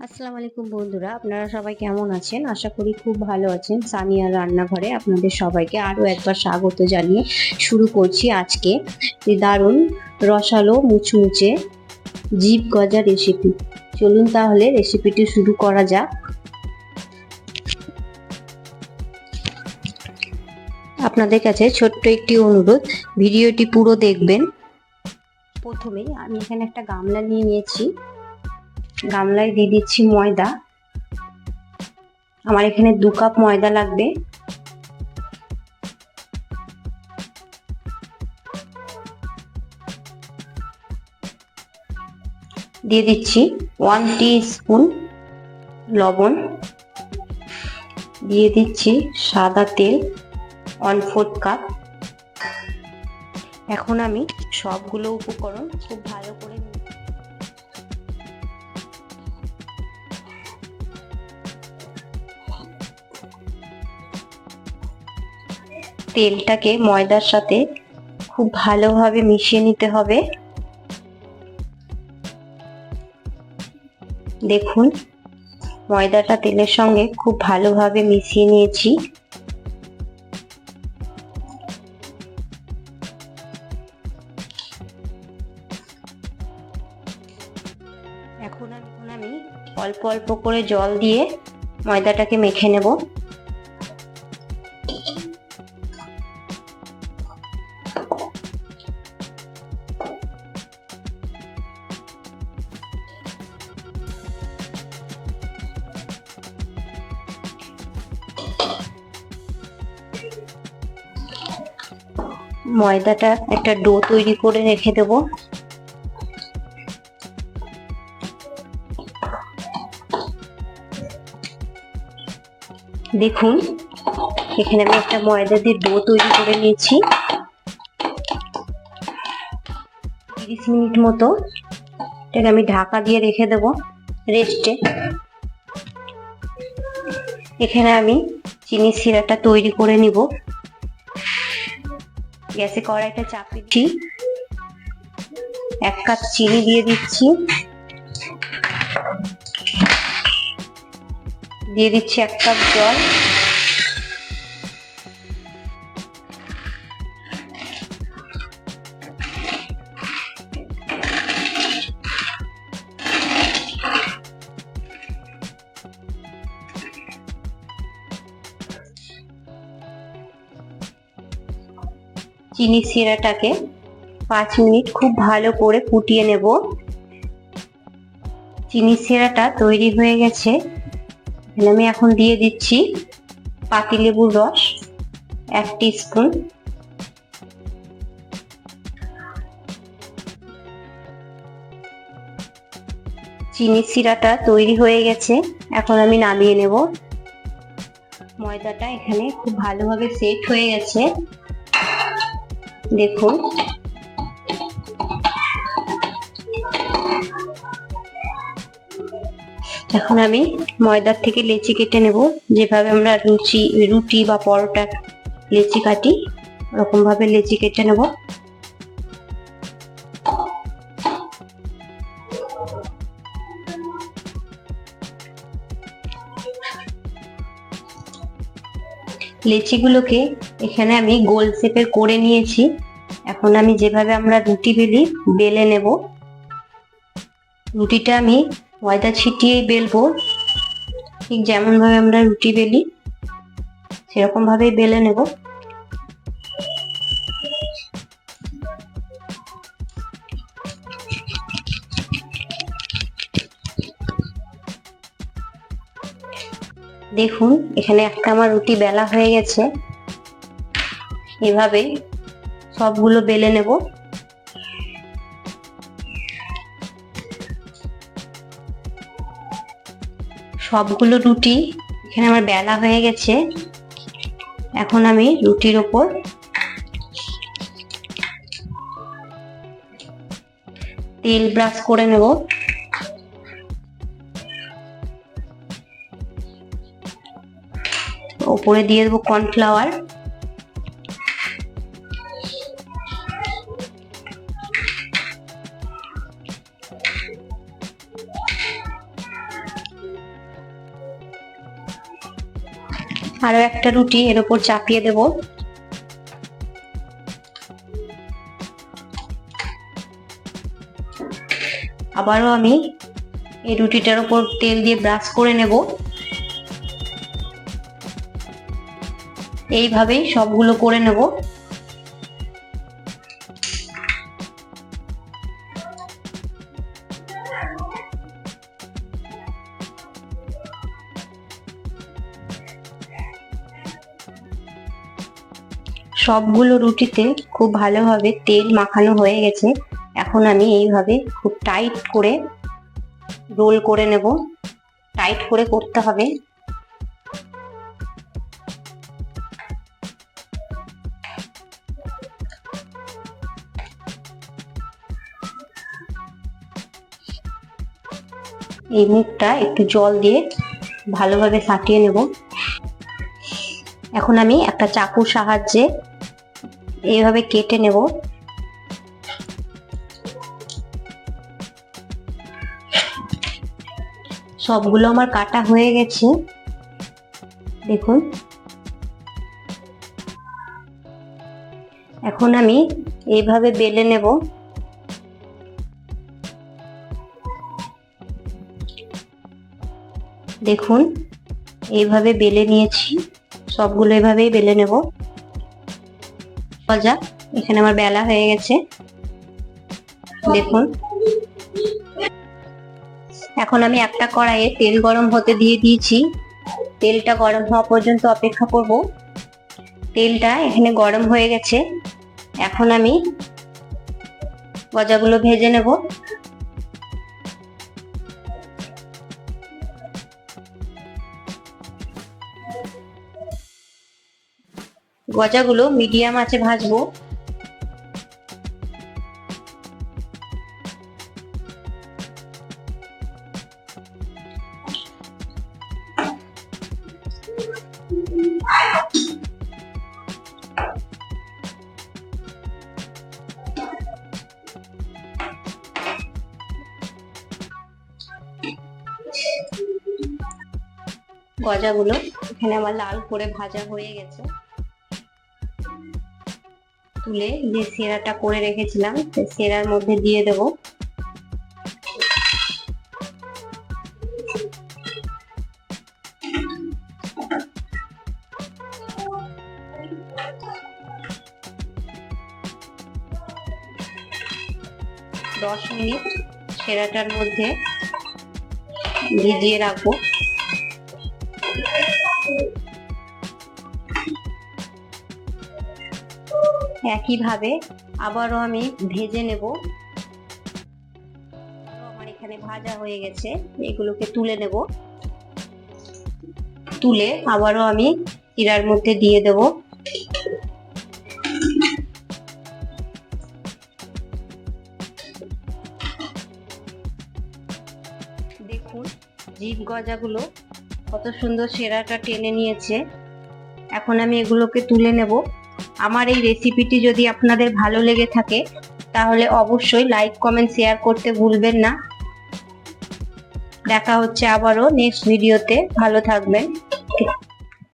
আসসালামু আলাইকুম বন্ধুরা, আপনারা সবাই কেমন আছেন? আশা করি খুব ভালো আছেন। সানিয়ার রান্নাঘরে আপনাদের সবাইকে আরও একবার স্বাগত জানিয়ে শুরু করছি আজকে এই দারুণ রসালো মুচমুচে জিভ গজা রেসিপি। চলুন তাহলে রেসিপিটি শুরু করা যাক। আপনাদের কাছে ছোট্ট একটি অনুরোধ, ভিডিওটি পুরো দেখবেন। প্রথমেই আমি এখানে একটা গামলা নিয়ে নিয়েছি। গামলায় দিয়ে দিচ্ছি ময়দা। আমার এখানে 2 কাপ ময়দা লাগবে। দিয়ে দিচ্ছি 1 টিস্পুন লবণ। দিয়ে দিচ্ছি সাদা তেল 1/4 কাপ। এখন আমি সবগুলো উপকরণ খুব ভালো করে তেলটাকে ময়দার সাথে খুব ভালোভাবে মিশিয়ে নিতে হবে। দেখুন, ময়দাটা তেলের সঙ্গে খুব ভালোভাবে মিশিয়ে নিয়েছি। এখন আমি অল্প অল্প করে জল দিয়ে ময়দাটাকে মেখে নেব। ময়দাটা একটা ডো তৈরি করে রেখে দেব। দেখুন, এখানে আমি একটা ময়দা দিয়ে ডো তৈরি করে নিয়েছি। 30 মিনিট মতো এটাকে আমি ঢাকা দিয়ে রেখে দেব রেস্টে। এখানে আমি চিনি সিরাটা তৈরি করে নিব। গ্যাসে কড়াইটা চাপিয়ে 1 কাপ চিনি দিয়ে দিচ্ছি। দিয়ে দিচ্ছি 1 কাপ জল। চিনি সিরাটাকে 5 মিনিট খুব ভালো করে ফুটিয়ে নেব। চিনি সিরাটা তৈরি হয়ে গেছে। আমি এখন দিয়ে দিচ্ছি পাতিলেবুর রস 1 টিস্পুন। চিনি সিরাটা তৈরি হয়ে গেছে, এখন আমি নামিয়ে নেব। ময়দাটা এখানে খুব ভালোভাবে সেট হয়ে গেছে। দেখুন, এখন আমি ময়দার থেকে লেচি কেটে নেব। যেভাবে আমরা রুটি বা পরোটা লেচি কাটি, ওরকম ভাবে লেচি কেটে নেব। লেচিগুলোকে এখানে আমি গোল শেপের করে নিয়েছি। এখন আমি যেভাবে আমরা রুটি বেলি বেলে নেব। রুটিটা আমি ময়দা ছিটিয়ে বেলবো, ঠিক যেমন ভাবে আমরা রুটি বেলি সেরকম ভাবেই বেলে নেব। দেখুন, এখানে একটা আমার রুটি বেলা হয়ে গেছে। এভাবে সবগুলো বেলে নেব। সবগুলো রুটি এখানে আমার বেলা হয়ে গেছে। এখন আমি রুটির ওপর তেল ব্রাশ করে নেব। ওপরে দিয়ে দেবো কর্নফ্লাওয়ার। আরো একটা রুটি এর উপর চাপিয়ে দেব। আবারও আমি এই রুটিটার উপর তেল দিয়ে ব্রাশ করে নেব। এইভাবেই সবগুলো করে নেব। সবগুলো রুটিতে খুব ভালোভাবে তেল মাখানো হয়ে গেছে। এখন আমি এইভাবে খুব টাইট করে রোল করে নেব। টাইট করে করতে হবে। এই মুখটা একটু জল দিয়ে ভালোভাবে ফাটিয়ে নেব। এখন আমি একটা চাকুর সাহায্যে এইভাবে কেটে নেব। সবগুলো আমার কাটা হয়ে গেছে, দেখুন। এখন আমি এইভাবে বেলে নেব। দেখুন, এইভাবে বেলে নিয়েছি। সবগুলো এভাবেই বেলে নেব। ভাজা এখানে আমার বেলা হয়ে গেছে, দেখুন। এখন আমি একটা কড়াইয়ে তেল গরম হতে দিয়ে দিয়েছি। তেলটা গরম হওয়া পর্যন্ত অপেক্ষা করব। তেলটা এখানে গরম হয়ে গেছে। এখন আমি গজাগুলো ভেজে নেব। গজাগুলো মিডিয়াম আঁচে ভাজবো। গজাগুলো এখানে আমার লাল করে ভাজা হয়ে গেছে। তুলে যে সেরাটা করে রেখেছিলাম সেই সেরার মধ্যে দিয়ে দেব। দশ মিনিট সেরাটার মধ্যে ভিজিয়ে রাখবো। একইভাবে আবারও আমি ভেজে নেব। আমার এখানে ভাজা হয়ে গেছে, এগুলোকে তুলে নেব। তুলে আবারও আমি শিরার মধ্যে দিয়ে দেব। দেখুন জিভ গজাগুলো কত সুন্দর সেরাটা টেনে নিয়েছে। এখন আমি এগুলোকে তুলে নেব। আমার এই রেসিপিটি যদি আপনাদের ভালো লেগে থাকে তাহলে অবশ্যই লাইক, কমেন্ট, শেয়ার করতে ভুলবেন না। দেখা হচ্ছে আবারও নেক্সট ভিডিওতে। ভালো থাকবেন।